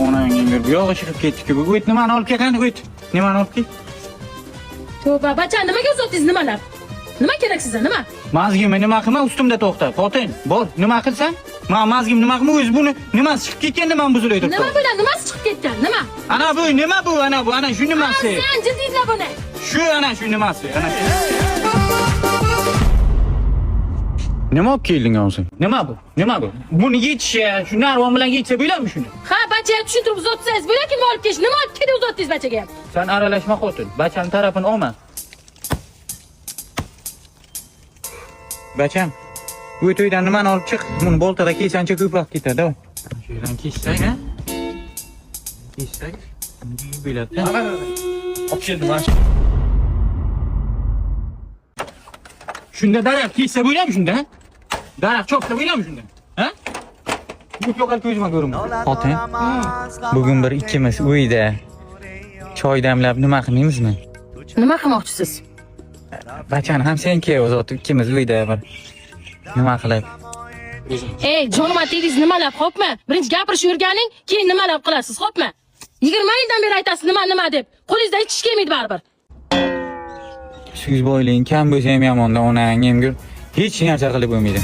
Onang bir yo'q chiqib ketdi-ku. Bu it nimani olib kelgan bu it? Nimani olib kel? Tövbe bacha nimaga uzotingiz nimalar? Nima kerak sizga nima? Mazgimni nima qilma ustimda to'xta. Xotin, bor, nima qilsan? Men mazgim nima qilma o'zi buni nimasi chiqib ketganda men buzilay turibdi. Nima bilan nimasi chiqib ketgan? Nima? Ana bu nima bu? Ana shu nimasi? Sen jildingizla buni. Shu ana shu nimasi? Ana. Nima olib kelding o'zing? Nima bu? Nima bu? Buni yetish, shu narvon bilan yetsa bo'ladimi shuni? Ha, bachaga tushuntirib uzatsangiz bo'ladimi olib kelish? Nima olib kelib uzatdingiz bachaga? Sen aralashma xotin. Bacham tarafini olma. Bacham, bu to'ydan nimani olib chiq? Buni boltada kelsancha ko'p vaqt ketadi. Shu yerdan kessak, ha? Kessak. Bo'ladi. Olib keldim mana. Shunda daraxt kessa bo'ladimi shunda? Daraxt chopsa bo'ladimi shunda? Ha? Bu yo'qol ko'zimga ko'rinma. Xotin, bugun bir ikkimiz uyda choy damlab nima qilmaymizmi? Nima qilmoqchisiz? Bachani ham sen kel o'zot ikkimiz uyda bir nima qilib. Ey, jonim atingiz nimalab, xo'pmi? Birinchi gapirish o'rganing, keyin nimalab qilasiz, xo'pmi? 20 yildan beri aytasiz nima deb. Qo'lingizdan hech ish kelmaydi baribir. Siz bo'ylang kam bo'lsa ham yomonda onang emgur hech narsa qilib bo'lmaydi.